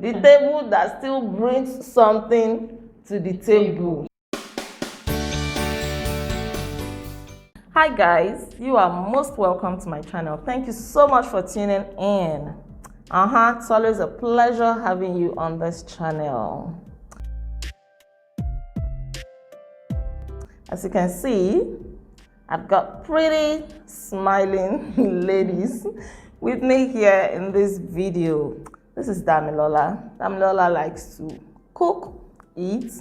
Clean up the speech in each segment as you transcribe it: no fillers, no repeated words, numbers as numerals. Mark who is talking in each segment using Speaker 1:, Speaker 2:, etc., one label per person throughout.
Speaker 1: The table that still brings something to the table. Hi guys, you are most welcome to my channel. Thank you so much for tuning in. It's always a pleasure having you on this channel. As you can see, I've got pretty smiling ladies with me here in this video. This is Damilola. Damilola likes to cook, eat,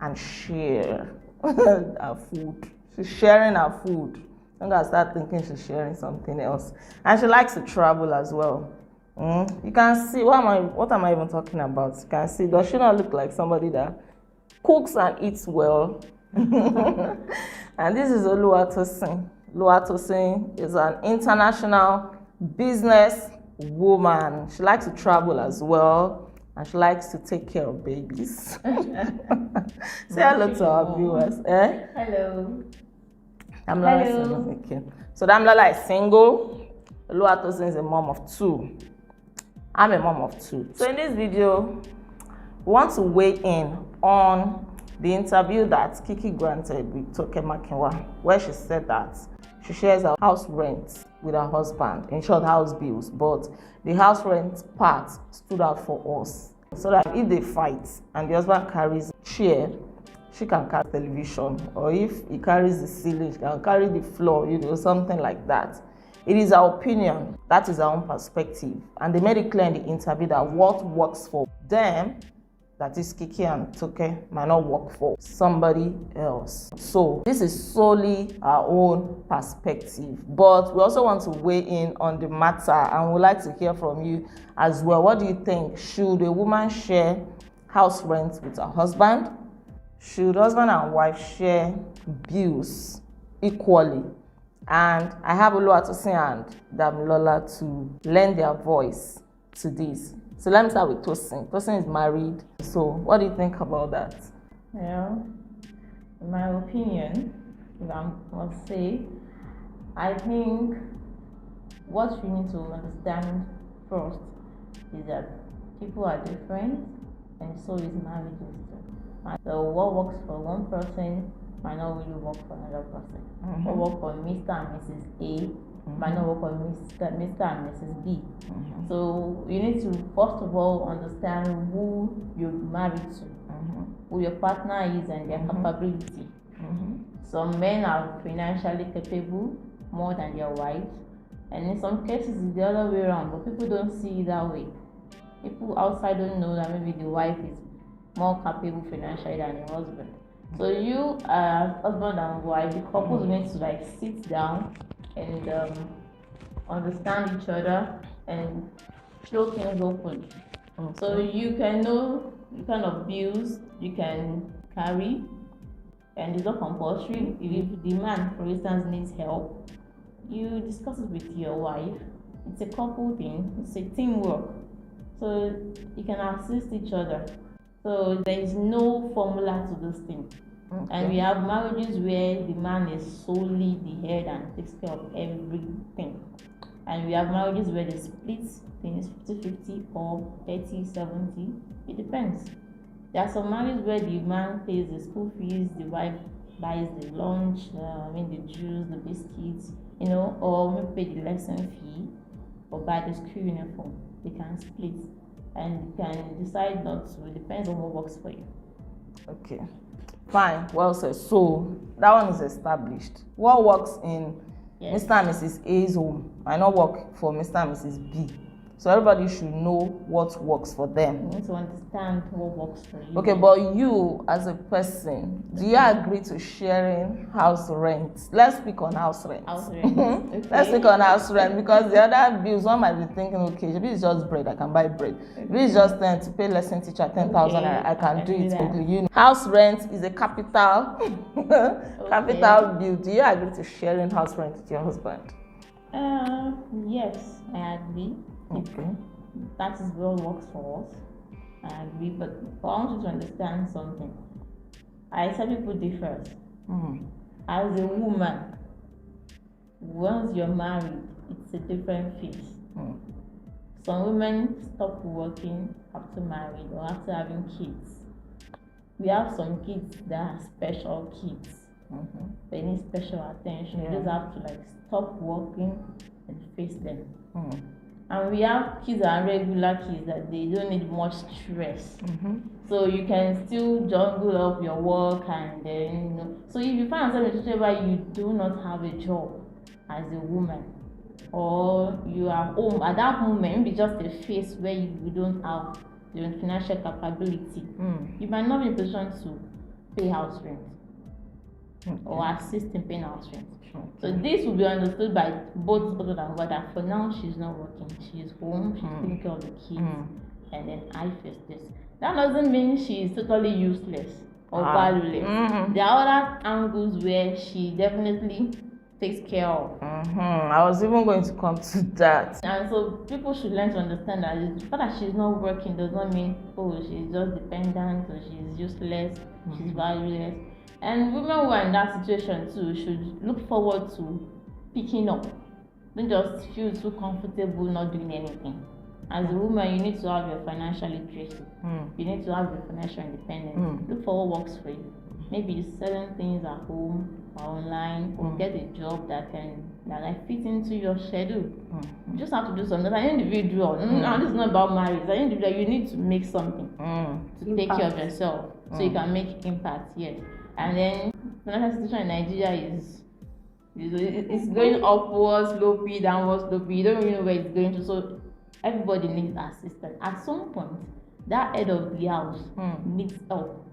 Speaker 1: and share her food. She's sharing her food. I'm gonna start thinking she's sharing something else. And she likes to travel as well. You can see, what am I even talking about? You can see, does she not look like somebody that cooks and eats well? And this is Oluwatosin. Oluwatosin is an international business woman. She likes to travel as well, and she likes to take care of babies. Say hello to our viewers.
Speaker 2: Hello.
Speaker 1: So Damilola is single. Oluwatosin is a mom of 2. I'm a mom of 2. So in this video, we want to weigh in on the interview that Kiki granted with Toke Makinwa, where she said that she shares her house rent with her husband, in short, house bills, but the house rent part stood out for us. So that if they fight and the husband carries chair, she can carry television, or if he carries the ceiling, she can carry the floor, something like that. It is our opinion, that is our own perspective. And they made it clear in the interview that what works for them, that is Kiki and Toke, might not work for somebody else. So this is solely our own perspective. But we also want to weigh in on the matter, and we'd like to hear from you as well. What do you think? Should a woman share house rent with her husband? Should husband and wife share bills equally? And I have Oluwatosin and Damilola to lend their voice to this. So let me start with Tosin. Tosin is married. So what do you think about that?
Speaker 2: Well, in my opinion, if I must say, I think what we need to understand first is that people are different, and so is marriages too. So what works for one person might not really work for another person. What works for Mr. and Mrs. A might not work for Mr. and Mrs. B. So you need to first of all understand who you're married to, who your partner is, and their capability. Some men are financially capable more than their wives, and in some cases it's the other way around, but people don't see it that way. People outside don't know that maybe the wife is more capable financially than the husband. So you as husband and wife, the couples need to sit down and understand each other and show things open. So you can know the kind of bills you can carry, and it's not compulsory. If the man, for instance, needs help, you discuss it with your wife. It's a couple thing, it's a teamwork. So you can assist each other. So there is no formula to this thing. And we have marriages where the man is solely the head and takes care of everything. And we have marriages where they split things 50-50 or 30-70. It depends. There are some marriages where the man pays the school fees, the wife buys the lunch, the juice, the biscuits, or maybe pay the lesson fee or buy the school uniform. They can split. And you can decide not to. It depends on what works for you.
Speaker 1: Okay, fine, well said. So that one is established. What works in Mr. and Mrs. A's home might not work for Mr. and Mrs. B. So everybody should know what works for them.
Speaker 2: You need to understand what works for you.
Speaker 1: Okay, but you as a person, do you agree to sharing house rent? Let's speak on house rent.
Speaker 2: House rent. Okay.
Speaker 1: Let's speak on house rent, because the other bills, one might be thinking, okay, if it's just bread, I can buy bread. If it's just to pay lesson teacher 10,000, I can do it quickly. House rent is a capital bill. Do you agree to sharing house rent with your husband?
Speaker 2: Yes, I agree.
Speaker 1: Okay.
Speaker 2: That is what works for us. I agree, but I want you to understand something. I tell people differ. As a woman, once you're married, it's a different phase. Some women stop working after married or after having kids. We have some kids that are special kids. They need special attention. You just have to like stop working and face them. And we have kids that are regular kids that they don't need much stress. So you can still juggle up your work and then, so if you find yourself in a situation where you do not have a job as a woman, or you are home at that moment, maybe just a phase where you don't have the financial capability, you might not be in a position to pay house rent or assist in paying house rent. So this will be understood by both husband and wife that for now she's not working, she's home, she's taking care of the kids, and then I face this. That doesn't mean she's totally useless or valueless. There are other angles where she definitely takes care of.
Speaker 1: I was even going to come to that.
Speaker 2: And so people should learn to understand that the fact that she's not working does not mean, oh, she's just dependent or she's useless, she's valueless. And women who are in that situation too should look forward to picking up. Don't just feel too comfortable not doing anything. As a woman, you need to have your financial literacy. You need to have your financial independence. Look for what works for you. Maybe selling things at home or online, or get a job that fit into your schedule. You just have to do something. As an individual, and this is not about marriage. As an individual, you need to make something to take care of yourself, so you can make impact. Yes. And then financial situation in Nigeria is it's going upwards, slowly, downwards, slowly. You don't really know where it's going to. So everybody needs assistance. At some point, that head of the house needs help.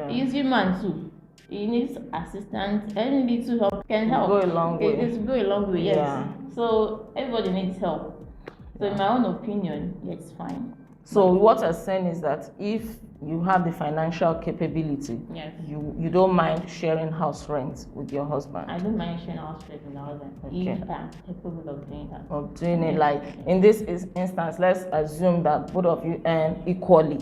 Speaker 2: He's human too. He needs assistance. Any little help can help.
Speaker 1: Go a long way.
Speaker 2: It's go a long way. Yes. So everybody needs help. So in my own opinion, it's fine.
Speaker 1: So what you're saying is that if you have the financial capability, you don't mind sharing house rent with your husband.
Speaker 2: I don't mind sharing house rent with my husband if I'm capable of doing that.
Speaker 1: Of doing it, like in this instance, let's assume that both of you earn equally.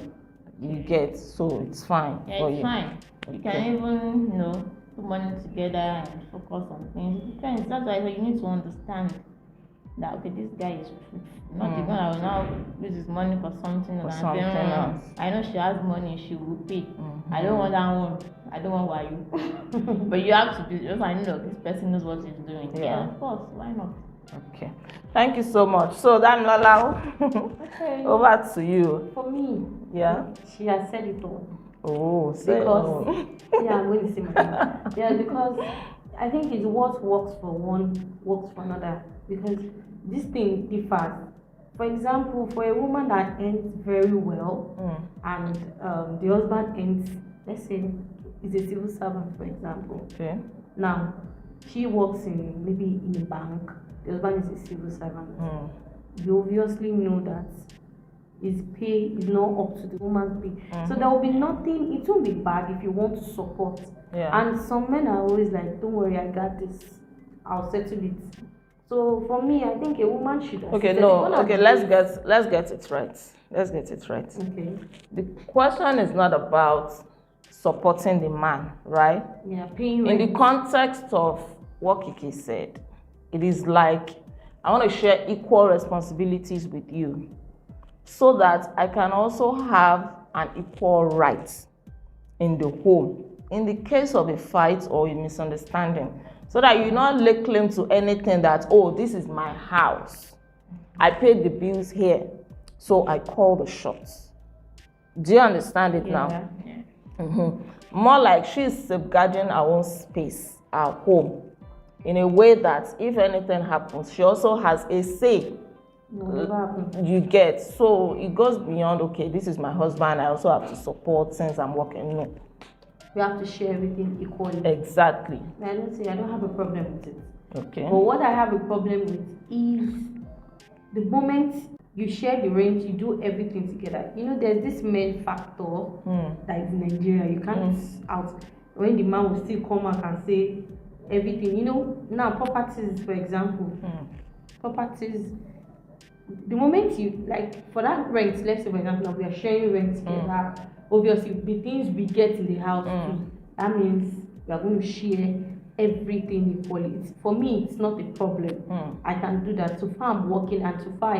Speaker 1: You get, so it's fine.
Speaker 2: It's fine. You can even, put money together and focus on things. It depends. That's why you need to understand that, okay, this guy is not the one that will now use his money for something else. I know she has money, she will pay. I don't want that one. I don't want Wayu. But you have to be, just I know this person knows what he's doing. Yeah, of course. Why not?
Speaker 1: Okay. Thank you so much. So Damilola, over to you.
Speaker 3: For me, she has said it all.
Speaker 1: Oh,
Speaker 3: because I'm going to say my name. Because I think it's what works for one works for another. Because this thing differs. For example, for a woman that earns very well, and the husband earns, let's say, is a civil servant, for example.
Speaker 1: Okay.
Speaker 3: Now, she works maybe in a bank. The husband is a civil servant. You obviously know that his pay is not up to the woman's pay. So there will be nothing, it won't be bad if you want to support. And some men are always like, don't worry, I got this, I'll settle it. So for me, I think a woman should let's get
Speaker 1: it right. Let's get it right.
Speaker 3: Okay.
Speaker 1: The question is not about supporting the man, right?
Speaker 3: Yeah, paying
Speaker 1: rent. In the context of what Kiki said, it is like, I want to share equal responsibilities with you so that I can also have an equal right in the home in the case of a fight or a misunderstanding, so that you not lay claim to anything that, oh, this is my house, I paid the bills here, so I call the shots. Do you understand it now? More like she's safeguarding her own space, her home, in a way that if anything happens, she also has a say. You get, so it goes beyond, okay, this is my husband, I also have to support since I'm working. No,
Speaker 3: we have to share everything equally.
Speaker 1: Exactly.
Speaker 3: I don't have a problem with it.
Speaker 1: Okay.
Speaker 3: But what I have a problem with is the moment you share the rent, you do everything together. There's this men factor that is in Nigeria. You can't out when the man will still come out and say everything. Now properties, for example, properties. The moment you, like, for that rent, let's say for example, now we are sharing rent together. Obviously, the things we get in the house too, that means we are going to share everything equally. For me, it's not a problem. I can do that. So far I'm working, and so far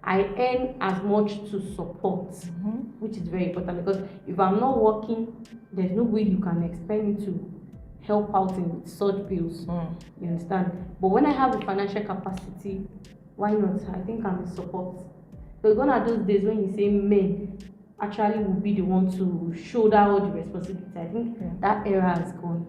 Speaker 3: I earn as much to support, which is very important, because if I'm not working, there's no way you can expect me to help out in such bills. You understand? But when I have the financial capacity, why not? I think I'm in support. So gone are those days when you say men actually will be the one to shoulder all the responsibility. I think that era has gone.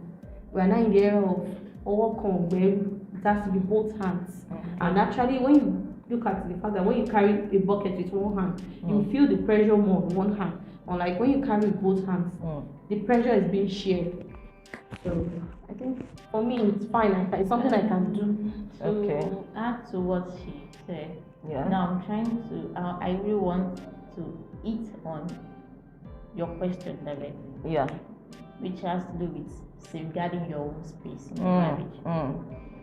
Speaker 3: We are now in the era of work on where it has to be both hands. And actually, when you look at the fact that when you carry a bucket with one hand, you feel the pressure more on one hand. Unlike when you carry with both hands, the pressure is being shared. So I think for me it's fine. It's something I can do.
Speaker 2: To add to what she said, now I'm trying to, I really want to eat on your question directly.
Speaker 1: Yeah.
Speaker 2: Which has to do with safeguarding your own space in marriage.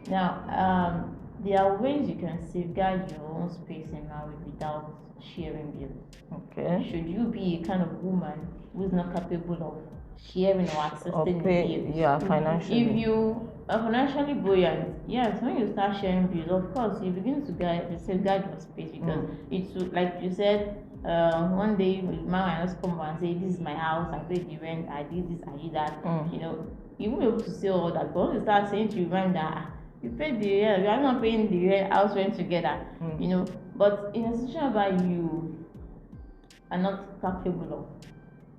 Speaker 2: Now, there are ways you can safeguard your own space in marriage without sharing bills.
Speaker 1: Okay.
Speaker 2: Should you be a kind of woman who is not capable of sharing or assisting bills?
Speaker 1: Yeah, financially.
Speaker 2: If you are financially buoyant, yes, when you start sharing bills, of course, you begin to safeguard your space, because it's like you said. One day, man might just come and say, "This is my house. I paid the rent. I did this. I did that." You know, you won't be able to say all that. But when you start saying to your man that you paid the rent, you are not paying the rent, house rent together. You know, but in a situation where you are not capable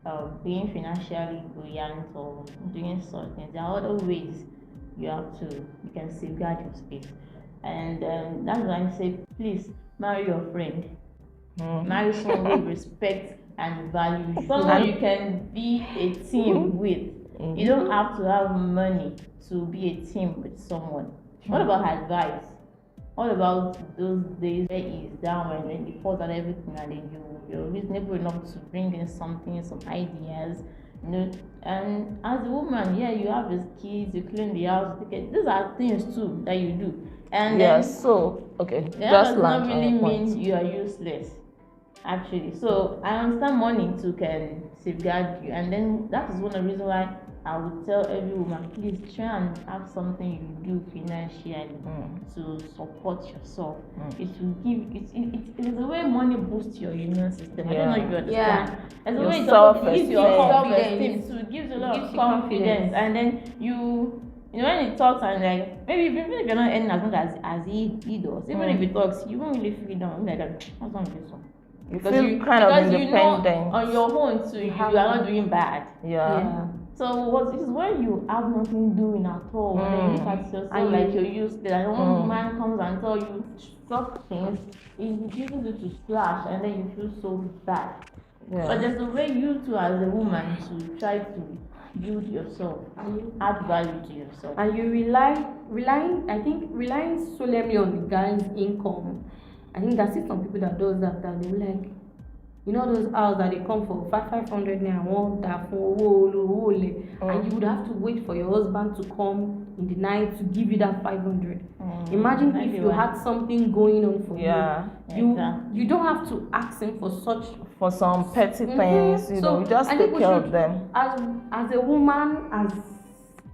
Speaker 2: of being financially buoyant or doing such things, there are other ways you can safeguard your space, and that's why I say, please marry your friend. Marry someone who respects and values, someone you can be a team with. You don't have to have money to be a team with someone. What about advice? What about those days where he's down when he falls at everything, and then you're reasonable enough to bring in something, some ideas, you know? And as a woman, you have his kids, you clean the house, these are things too that you do. And
Speaker 1: that
Speaker 2: does not really mean you are useless, actually. So I understand money too can safeguard you, and then that is one of the reasons why I would tell every woman, please try and have something you do financially to support yourself. It will give it is the way money boosts your immune system. I don't know if you understand. It's the way it gives you self-esteem. So it gives you a lot of confidence, and then you know, when he talks and like, maybe even if you're not earning as much as he does, even if he talks, you won't really feel down. Like, what's wrong with this one?
Speaker 1: Because you kind of independent.
Speaker 2: You know on your own too, you are not doing bad. So this is when you have nothing doing at all. When you look at yourself like you're useless, and one man comes and tells you such things, it gives you to splash, and then you feel so bad. But there's a way you too as a woman to try to build yourself, add value to yourself.
Speaker 3: And you relying solemnly on the guy's income. I think that's it. Some people that does that they will like, you know, those hours that they come for 500 naira, want that for and you would have to wait for your husband to come in the night to give you that 500. Imagine if you had something going on for you. You don't have to ask him for
Speaker 1: some petty things. You know, you just take care of them.
Speaker 3: As a woman, as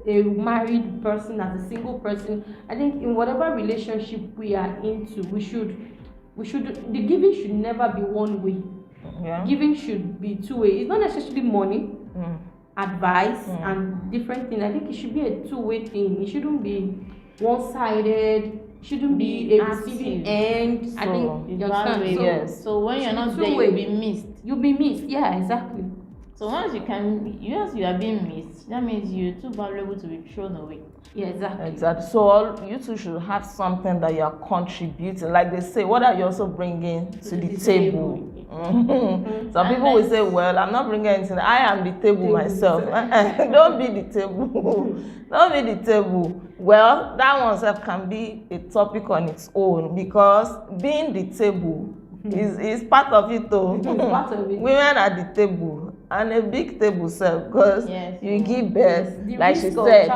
Speaker 3: a married person, as a single person, I think in whatever relationship we are into, the giving should never be one way. Giving should be two way. It's not necessarily money, advice, and different things. I think it should be a two-way thing. It shouldn't be one-sided. It shouldn't be a receiving end. I think you understand.
Speaker 2: So when you're not there, you'll be missed.
Speaker 3: You'll be missed. Yeah, exactly.
Speaker 2: So once you are being missed, that means you're too valuable to be thrown away.
Speaker 3: Yeah, exactly.
Speaker 1: So you two should have something that you are contributing. Like they say, what are you also bringing to the table? Some people will say, well, I'm not bringing anything. I am the table myself. Don't be the table. Don't be the table. Well, that one self can be a topic on its own, because being the table is part of it though. Women are the table. And a big table self, because you give birth, like she said.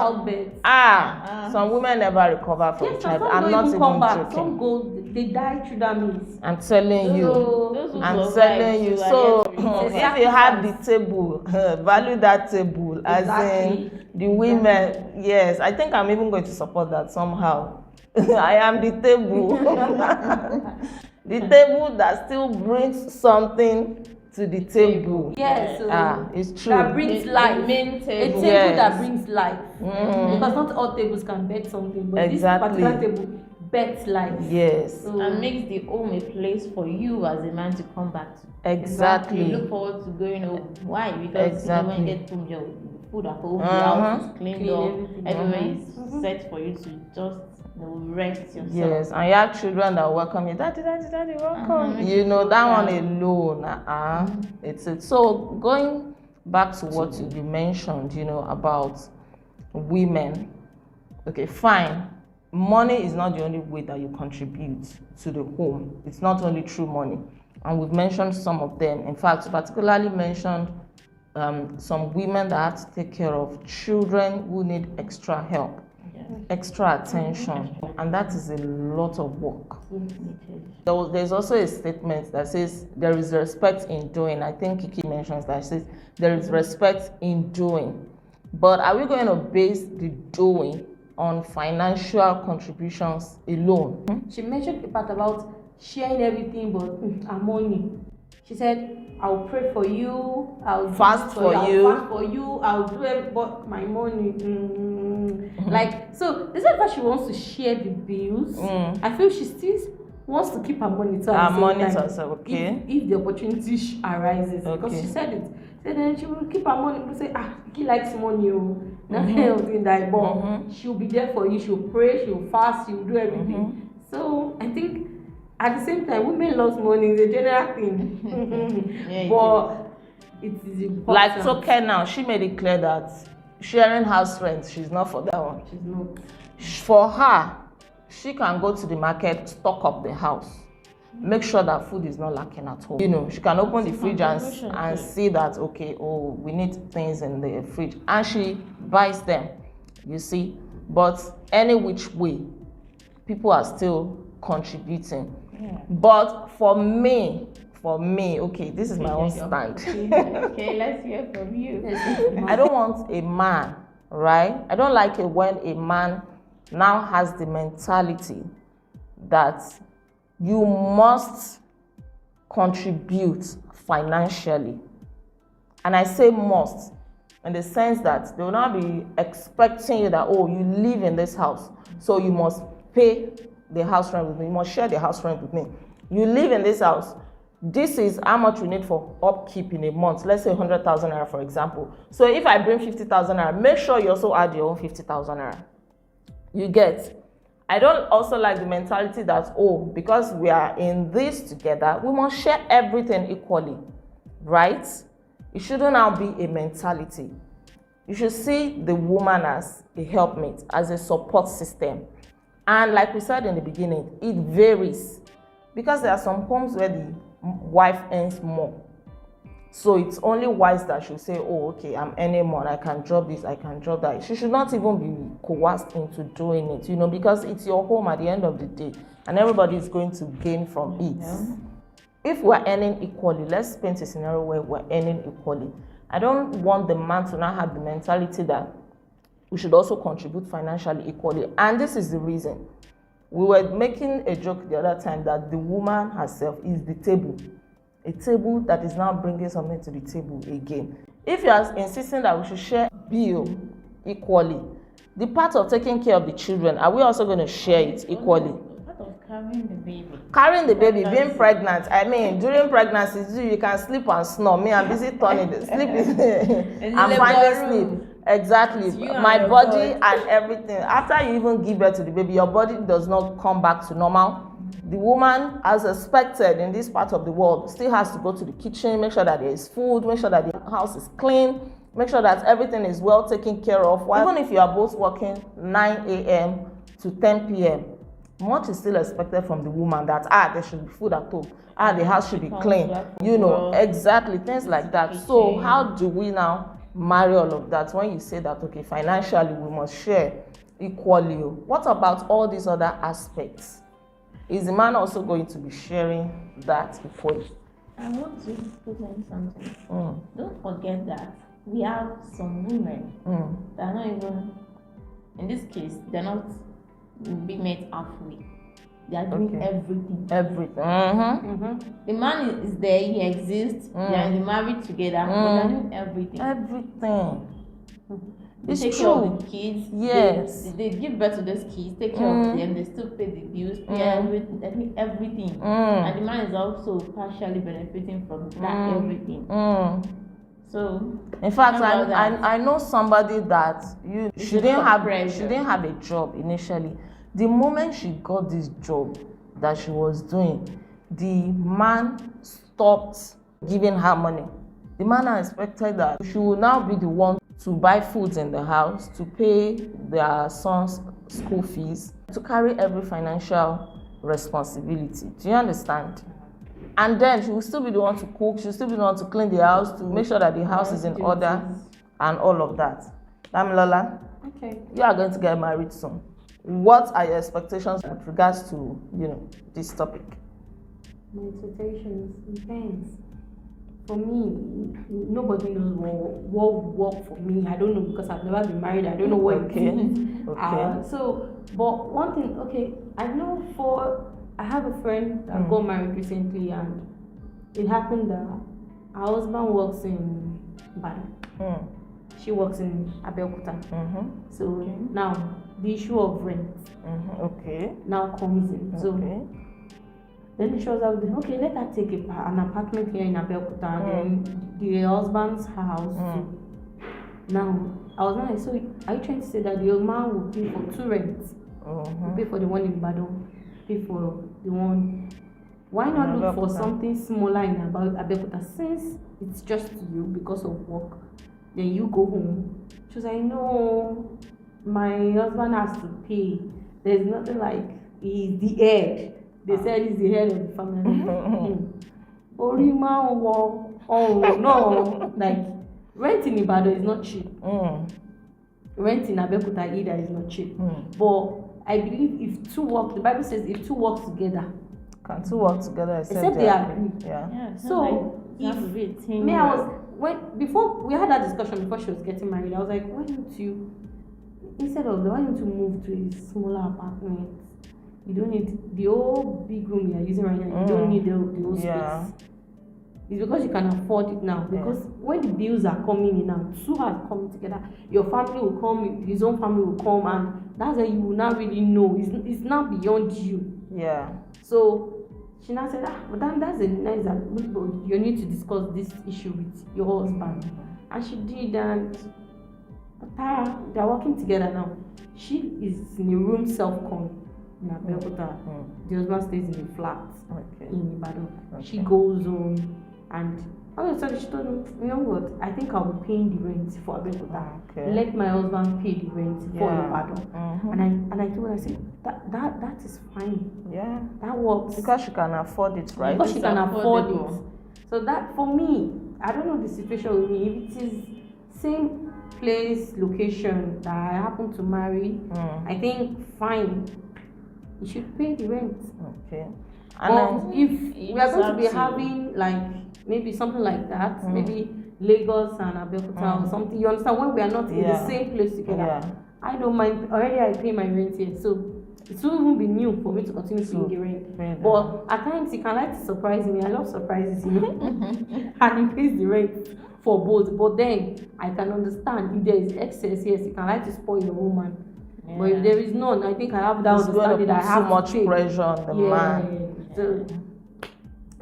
Speaker 1: Some women never recover from child. I'm not even joking.
Speaker 3: Some go, they die through that means.
Speaker 1: I'm telling you. So if you have the table, value that table. As in the women, yes, I think I'm even going to support that somehow. I am the table. the table that still brings something to the table.
Speaker 3: Yes, so
Speaker 1: It's true.
Speaker 3: that brings life.
Speaker 2: The main
Speaker 3: A
Speaker 2: table.
Speaker 3: table
Speaker 1: Yes.
Speaker 3: that brings life.
Speaker 1: Mm.
Speaker 3: Because not all tables can bet something, but
Speaker 1: Exactly.
Speaker 3: this particular table bets life.
Speaker 1: Yes,
Speaker 3: So,
Speaker 2: And makes the home a place for you as a man to come back to.
Speaker 1: exactly.
Speaker 2: You look forward to going home. Why? Because
Speaker 1: Exactly.
Speaker 2: when you get home, your food at home, the
Speaker 1: Uh-huh.
Speaker 2: house is cleaned
Speaker 3: Clean
Speaker 2: up,
Speaker 3: everything.
Speaker 2: everywhere is set for you to just rest yourself.
Speaker 1: Yes, and you have children that welcome you, daddy, welcome.
Speaker 2: Make
Speaker 1: You
Speaker 2: you
Speaker 1: know
Speaker 2: feel
Speaker 1: that one
Speaker 2: proud.
Speaker 1: alone. It's it. So going back to what you mentioned, about women. Okay, fine. Money is not the only way that you contribute to the home. It's not only through money, and we've mentioned some of them. In fact, particularly mentioned some women that have to take care of children who need extra help, extra attention, and that is a lot of work. There's also a statement that says there is respect in doing. I think Kiki mentions that. She says there is respect in doing. But are we going to base the doing on financial contributions alone?
Speaker 3: she mentioned the part about sharing everything, but her money. She said, I'll pray for you, I'll
Speaker 1: Fast
Speaker 3: do
Speaker 1: for
Speaker 3: this
Speaker 1: you.
Speaker 3: I'll fast for you, I'll do it, but my money. Like, so this is why she wants to share the bills. I feel she still wants to keep her money to
Speaker 1: Her
Speaker 3: herself.
Speaker 1: money to herself, okay.
Speaker 3: If the opportunity arises, because
Speaker 1: Okay.
Speaker 3: she said it. So then she will keep her money. People say, he likes money, nothing else in that. But she'll be there for you. She'll pray, she'll fast, she'll do everything. So I think at the same time, women love money is a general thing.
Speaker 2: Yeah,
Speaker 3: But it is important.
Speaker 1: Like Toke now, she made it clear that sharing house rent, she's not for that one.
Speaker 3: She's not.
Speaker 1: For her, she can go to the market, stock up the house, make sure that food is not lacking at home. She can open the fridge and see that, okay, we need things in the fridge, and she buys them, you see. But any which way, people are still contributing. But for me, okay, this is my own stand.
Speaker 2: Okay, let's hear from you.
Speaker 1: I don't want a man, right? I don't like it when a man now has the mentality that you must contribute financially. And I say must in the sense that they will not be expecting you that, you live in this house, so you must pay the house rent with me, you must share the house rent with me. You live in this house, this is how much we need for upkeep in a month. Let's say 100,000 naira, for example. So if I bring 50,000 naira, make sure you also add your own 50,000 naira. You get? I don't also like the mentality that, because we are in this together, we must share everything equally, right? It shouldn't now be a mentality. You should see the woman as a helpmate, as a support system. And like we said in the beginning, it varies. Because there are some homes where the wife earns more. So it's only wise that she'll say, okay, I'm earning more, I can drop this, I can drop that. She should not even be coerced into doing it, because it's your home at the end of the day, and everybody is going to gain from it. If we're earning equally, let's paint a scenario where we're earning equally. I don't want the man to now have the mentality that we should also contribute financially equally. And this is the reason. We were making a joke the other time that the woman herself is the table. A table that is now bringing something to the table again. If you are insisting that we should share bill equally, the part of taking care of the children, are we also going to share it equally?
Speaker 2: Part of carrying the baby.
Speaker 1: Carrying the baby, being pregnant. I mean, during pregnancy, you can sleep and snore. Me, I'm busy turning the sleep. I'm finally sleep. Exactly. My body and everything. After you even give birth to the baby, your body does not come back to normal. The woman, as expected in this part of the world, still has to go to the kitchen, make sure that there is food, make sure that the house is clean, make sure that everything is well taken care of. Even if you are both working 9 a.m. to 10 p.m., much is still expected from the woman that, there should be food at home, the house should be clean, exactly, things like that. So how do we now marry all of that when you say that, okay, financially we must share equally? What about all these other aspects? Is the man also going to be sharing that equally?
Speaker 2: I want to put in something. Don't forget that we have some women that are not even, in this case, they're not being met halfway. They are doing
Speaker 1: Okay.
Speaker 2: everything.
Speaker 1: Everything.
Speaker 2: The man is there, he exists, they are married together, but they are doing everything.
Speaker 1: Everything.
Speaker 2: They
Speaker 1: It's
Speaker 2: take care of
Speaker 1: true.
Speaker 2: the kids.
Speaker 1: Yes.
Speaker 2: They give birth to those kids, take care of them, they still pay the bills, pay everything. I think everything. And the man is also partially benefiting from that everything. So
Speaker 1: In fact,
Speaker 2: how about that?
Speaker 1: I know somebody that she didn't have a job initially. The moment she got this job that she was doing, the man stopped giving her money. The man expected that she would now be the one to buy food in the house, to pay their son's school fees, to carry every financial responsibility. Do you understand? And then she will still be the one to cook, she will still be the one to clean the house, to make sure that the house is in order and all of that. Damilola,
Speaker 3: Okay.
Speaker 1: you are going to get married soon. What are your expectations with regards to, this topic?
Speaker 3: My expectations depends. For me, nobody knows what will work for me. I don't know because I've never been married. I don't know what it is. But one thing, I have a friend that got married recently, and it happened that her husband works in Ibadan. She works in Abeokuta. So now the issue of rent now comes in. So then she was like, okay, let her take an apartment here in Abeokuta, and then the husband's house. Now, I was not like, so are you trying to say that the old man will pay for 2 rents? Will pay for the one in Ibadan, pay for the one. Why not look for something smaller in Abeokuta, since it's just you because of work? Then you go home. She was like, no, my husband has to pay. There's nothing like he's the head. They said he's the head of the family. No, like rent in Ibadan is not cheap. Rent in Abeokuta either is not cheap. But I believe if two work, the Bible says if two work together,
Speaker 1: can two work together
Speaker 3: except they agree.
Speaker 1: Yeah.
Speaker 3: So before we had that discussion before she was getting married, I was like, why don't you move to a smaller apartment? You don't need the old big room you are using right now. You don't need the old space. It's because you can afford it now. Because when the bills are coming in now, two are coming together. Your family will come, his own family will come, and that's why you will not really know. It's not beyond you.
Speaker 1: Yeah.
Speaker 3: So she now said, but that's a nice that you need to discuss this issue with your husband. And she did, and they're working together now. She is in a room self-con in Abeokuta. The husband stays in a flat in Ibadan. She goes home, and all of a sudden she told me, you know what, I think I'll be paying the rent for Abeokuta. Let my husband pay the rent for Ibadan. And I told her, I said, that is fine. Yeah. That works.
Speaker 1: Because she can afford it, right?
Speaker 3: Because she can afford it. So that, for me, I don't know the situation with me. If it is same place, location that I happen to marry, I think fine. You should pay the rent.
Speaker 1: Okay.
Speaker 3: And if we are going to be having like maybe something like that, maybe Lagos and Abeokuta or something, you understand, when we are not in the same place together, I don't mind. Already I pay my rent here, so it won't even be new for me to continue paying the rent. But at times he can like to surprise me. I love surprises, and he pays the rent for both. But then I can understand if there is excess, yes, he can like to spoil your woman. Yeah. But if there is none, I think I have that understanding that I have
Speaker 1: too much pressure on the man.
Speaker 3: So,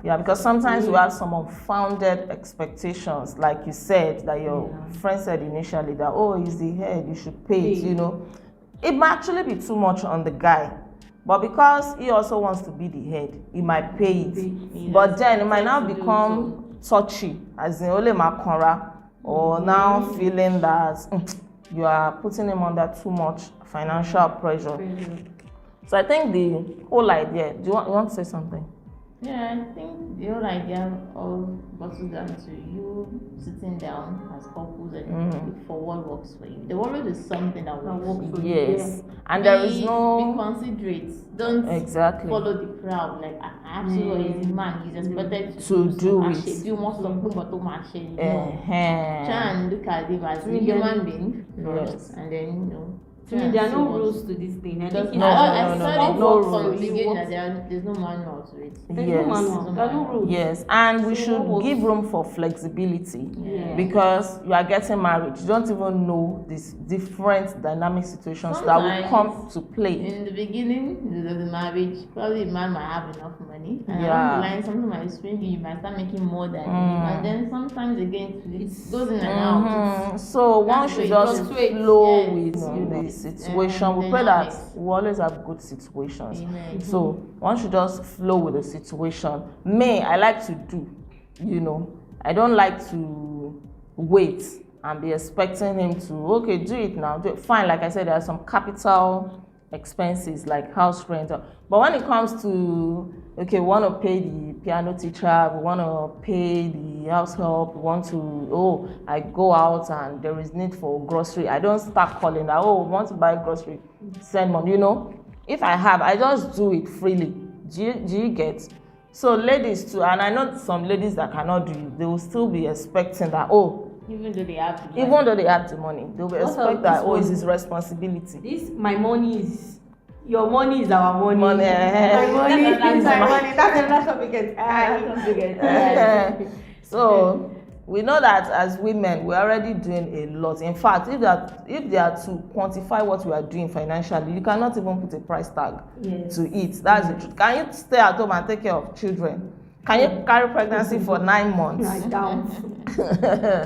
Speaker 1: because sometimes we have some unfounded expectations, like you said, that your friend said initially that, oh, he's the head, you should pay it, It might actually be too much on the guy, but because he also wants to be the head, he might pay it. But then it might now become touchy, as in Ole Makora, or now feeling that you are putting him under too much financial pressure. So I think the whole idea, you want to say something?
Speaker 2: Yeah, I think the whole idea all boils down to you sitting down as couples and look for what works for you. The world is something that works for you.
Speaker 1: Yes. And there is no...
Speaker 2: Be considerate. Don't follow the crowd. Like, absolutely, he's a man. He's expected
Speaker 1: to do it.
Speaker 2: Do more something but to match it. Try and look at him as a human being first. And then,
Speaker 3: To me, there are no rules to this thing. I think it's
Speaker 2: I saw it
Speaker 1: no
Speaker 2: from the
Speaker 1: rules.
Speaker 2: beginning that there's no manual to it.
Speaker 3: There's
Speaker 1: Yes.
Speaker 3: no manual. There are no rules.
Speaker 1: Yes, and we
Speaker 3: So
Speaker 1: should
Speaker 3: what was-
Speaker 1: give room for flexibility
Speaker 3: Yeah.
Speaker 1: because you are getting married. You don't even know these different dynamic situations that will come to play.
Speaker 2: In the beginning of the marriage, probably the man might have enough money. And
Speaker 1: Yeah.
Speaker 2: along the line, something might swing you might start making more than him. And then sometimes again, it goes in and out.
Speaker 1: So one
Speaker 2: That's
Speaker 1: should
Speaker 2: where it
Speaker 1: just
Speaker 3: fluctuates.
Speaker 1: flow
Speaker 2: Yes.
Speaker 1: with the situation. We pray that
Speaker 2: Dynamics.
Speaker 1: we always have good situations.
Speaker 2: Amen.
Speaker 1: So one should just flow with the situation. Me, I like to do, I don't like to wait and be expecting him to, okay, do it now. Do it. Fine, like I said, there are some capital expenses like house rent. But when it comes to, okay, we want to pay the piano teacher, we want to pay the house help, we want to, I go out and there is need for grocery. I don't start calling that, we want to buy grocery, send money, If I have, I just do it freely. Do you get? So ladies too, and I know some ladies that cannot do it, they will still be expecting that,
Speaker 2: Even though they have to.
Speaker 1: even though they have the money, they will
Speaker 3: What
Speaker 1: expect
Speaker 3: of
Speaker 1: that,
Speaker 3: this one?
Speaker 1: it's his responsibility.
Speaker 3: This, my money is, your money is our money.
Speaker 1: Money,
Speaker 3: My money is my
Speaker 1: my-
Speaker 3: money. That's another topic entirely.
Speaker 1: So we know that as women, we're already doing a lot. In fact, if they are to quantify what we are doing financially, you cannot even put a price tag
Speaker 3: Yes.
Speaker 1: to it. That's the truth. Can you stay at home and take care of children? Can you carry pregnancy for 9 months?
Speaker 3: I doubt.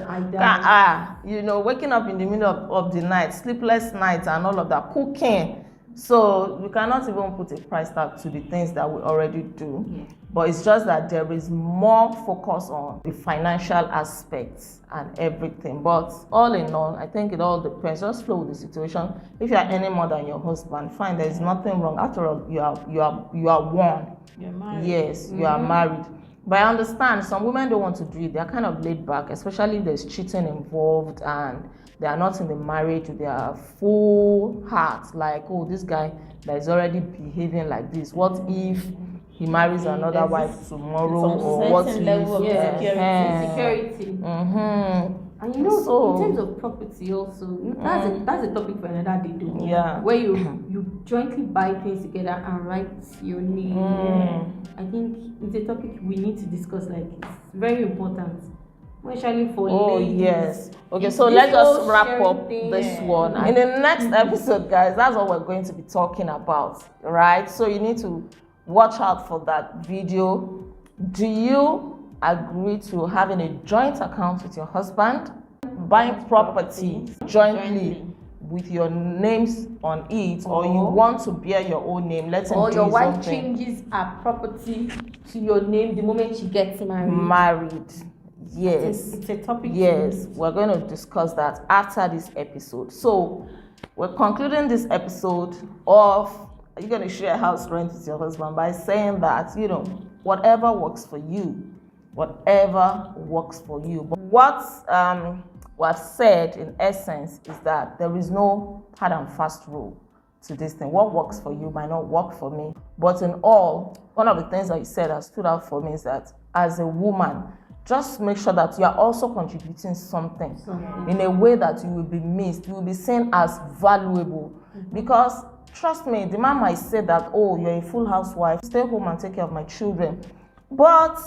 Speaker 3: I doubt.
Speaker 1: Waking up in the middle of the night, sleepless nights and all of that, cooking. So you cannot even put a price tag to the things that we already do.
Speaker 3: Yeah.
Speaker 1: But it's just that there is more focus on the financial aspects and everything. But all in all, I think it all depends. Just flow with the situation. If you are any more than your husband, fine, there is nothing wrong. After all, you are one.
Speaker 2: You're married.
Speaker 1: Yes, you are married. But I understand some women don't want to do it. They're kind of laid back, especially if there's cheating involved and they are not in the marriage with their full heart. Like, this guy that is already behaving like this. What if he marries another wife tomorrow?
Speaker 2: Some
Speaker 1: Or what
Speaker 2: certain
Speaker 1: if
Speaker 2: level of
Speaker 3: Security. And
Speaker 1: So-
Speaker 3: in terms of property also, that's a topic for another day though.
Speaker 1: Yeah.
Speaker 3: Where you jointly buy things together and write your name. I think it's a topic we need to discuss, like it's very important. Especially for ladies.
Speaker 1: Yes. Okay,
Speaker 3: It's
Speaker 1: so
Speaker 3: this
Speaker 1: let's just
Speaker 3: whole
Speaker 1: wrap
Speaker 3: sharing
Speaker 1: up
Speaker 3: thing.
Speaker 1: this one. In the next episode, guys, that's what we're going to be talking about, right? So you need to watch out for that video. Do you agree to having a joint account with your husband, buying property jointly with your names on it, or you want to bear your own name? Let him
Speaker 3: Or
Speaker 1: do
Speaker 3: your
Speaker 1: his
Speaker 3: wife
Speaker 1: own thing.
Speaker 3: changes her property to your name the moment she gets married.
Speaker 1: Married. Yes.
Speaker 3: It's a topic.
Speaker 1: Yes, we're going to discuss that after this episode. So, we're concluding this episode of, are you going to share house rent with your husband by saying that, whatever works for you, whatever works for you. But what I've said in essence is that there is no hard and fast rule to this thing. What works for you might not work for me. But in all, one of the things that you said that stood out for me is that as a woman, just make sure that you are also contributing something in a way that you will be missed, you will be seen as valuable. Because trust me, the man might say that, you're a full housewife, stay home and take care of my children. But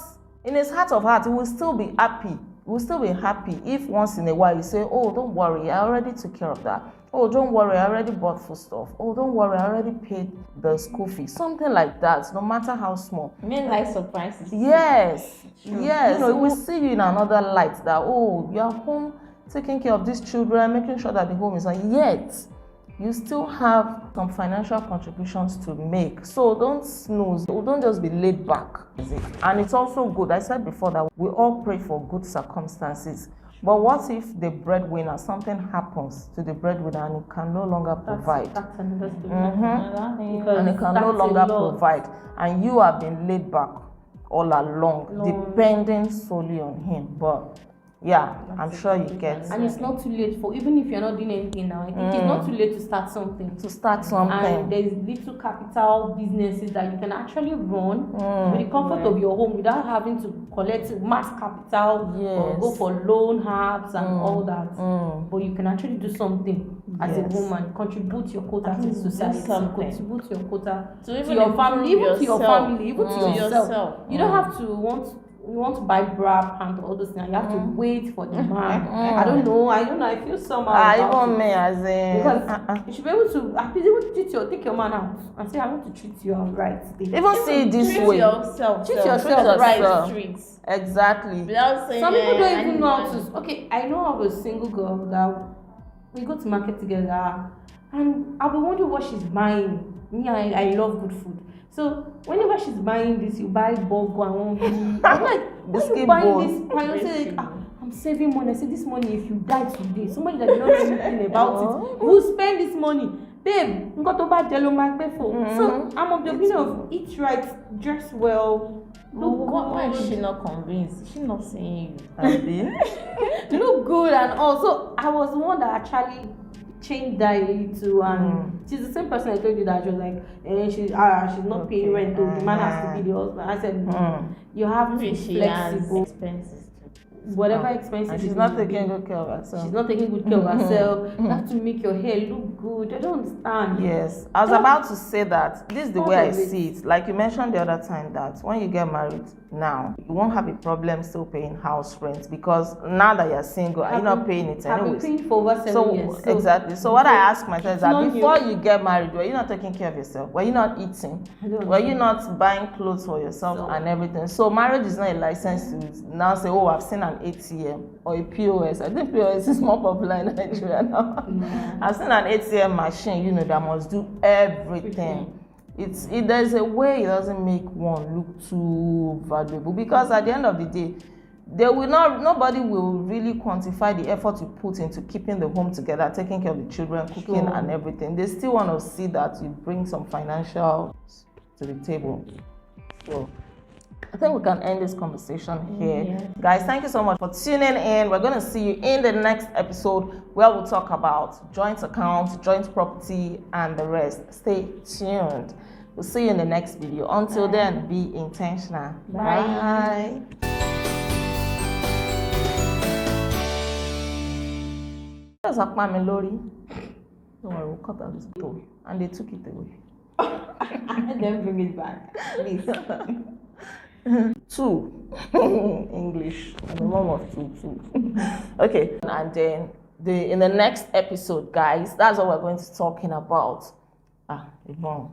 Speaker 1: in his heart of heart, he will still be happy. He will still be happy if once in a while you say, don't worry, I already took care of that. Don't worry, I already bought food stuff. Don't worry, I already paid the school fees. Something like that, no matter how small.
Speaker 2: Men like surprises.
Speaker 1: Yes, yes. We will see you in another light that, you are home taking care of these children, making sure that the home is on. Yet, you still have some financial contributions to make. So don't snooze. Don't just be laid back. And it's also good. I said before that we all pray for good circumstances. But what if the breadwinner, something happens to the breadwinner and he can no longer provide?
Speaker 3: That's another story.
Speaker 1: And he can no longer provide. And you have been laid back all along, depending solely on him. But Yeah, I'm sure you get
Speaker 3: And it's not too late for, even if you're not doing anything now, I think it's not too late to start something.
Speaker 1: to start something.
Speaker 3: And there's little capital businesses that you can actually run with the comfort of your home without having to collect mass capital or go for loan apps and all that. But you can actually do something as a woman, contribute your quota to society, contribute your quota to your family, even to your family, even to yourself. You don't have to want to buy bra, pants, all those things. You have to wait for the man. I don't know. I feel somehow.
Speaker 1: Even me, as in,
Speaker 3: because you should be able to at least even take your man out and say, I want to treat you right today.
Speaker 1: even see it this way.
Speaker 2: Treat
Speaker 3: yourself
Speaker 2: right streets.
Speaker 1: Exactly.
Speaker 2: Without saying
Speaker 3: Some people don't even know how
Speaker 2: anyone.
Speaker 3: to. Okay, I know of a single girl that we go to market together, and I'll be wondering what she's buying. Me, I love good food. So whenever she's buying this, you buy burger and one. I'm like, why you buying this? I say, I'm saving money. I say, this money, if you die today, somebody that knows anything about it, who spend this money? Babe, nǹkan tó bá jẹ ló máa gbé fò. So I'm of the opinion of eat right, dress well, look
Speaker 2: Why is
Speaker 3: good.
Speaker 2: she not convinced? Is she not saying you?
Speaker 3: Look good and all. So I was the one that actually changed that a little, and she's the same person I told you that she was like, she's not paying rent, so the man has to be the husband. I said, you have to be
Speaker 2: She has
Speaker 3: flexible.
Speaker 2: expenses too.
Speaker 3: Whatever expenses
Speaker 1: And she's
Speaker 3: it
Speaker 1: not
Speaker 3: will be.
Speaker 1: taking good care of herself.
Speaker 3: She's not taking good care of herself. You have to make your hair look good. I don't understand.
Speaker 1: Yes, I was about to say that. This is the way I
Speaker 3: Part of it.
Speaker 1: see it. Like you mentioned the other time, that when you get married now, you won't have a problem still paying house rent, because now that you're single, you're not paying it
Speaker 3: I've been
Speaker 1: anyways.
Speaker 3: paying for over 7 years. So
Speaker 1: exactly. So what I ask myself is that
Speaker 3: not
Speaker 1: before
Speaker 3: new.
Speaker 1: you get married, were you not taking care of yourself? Were you not eating?
Speaker 3: I don't
Speaker 1: Were you not buying clothes for yourself and everything? So marriage is not a license to now say, oh, I've seen an ATM or a POS. I think POS is more popular in Nigeria now. I've seen an ATM machine, that must do everything. There's a way it doesn't make one look too valuable, because at the end of the day, nobody will really quantify the effort you put into keeping the home together, taking care of the children, cooking and everything. They still want to see that you bring some financial to the table. So I think we can end this conversation here.
Speaker 3: Yeah.
Speaker 1: Guys, thank you so much for tuning in. We're going to see you in the next episode, where we'll talk about joint accounts, joint property, and the rest. Stay tuned. We'll see you in the next video. Until then, be intentional. Bye. That's a family lorry. Don't worry, we'll cut out this toe. And they took it away.
Speaker 3: and then bring it back, please.
Speaker 1: 2 English. I'm a mom of 2. Okay, and then in the next episode, guys, that's what we're going to be talking about. Yvonne.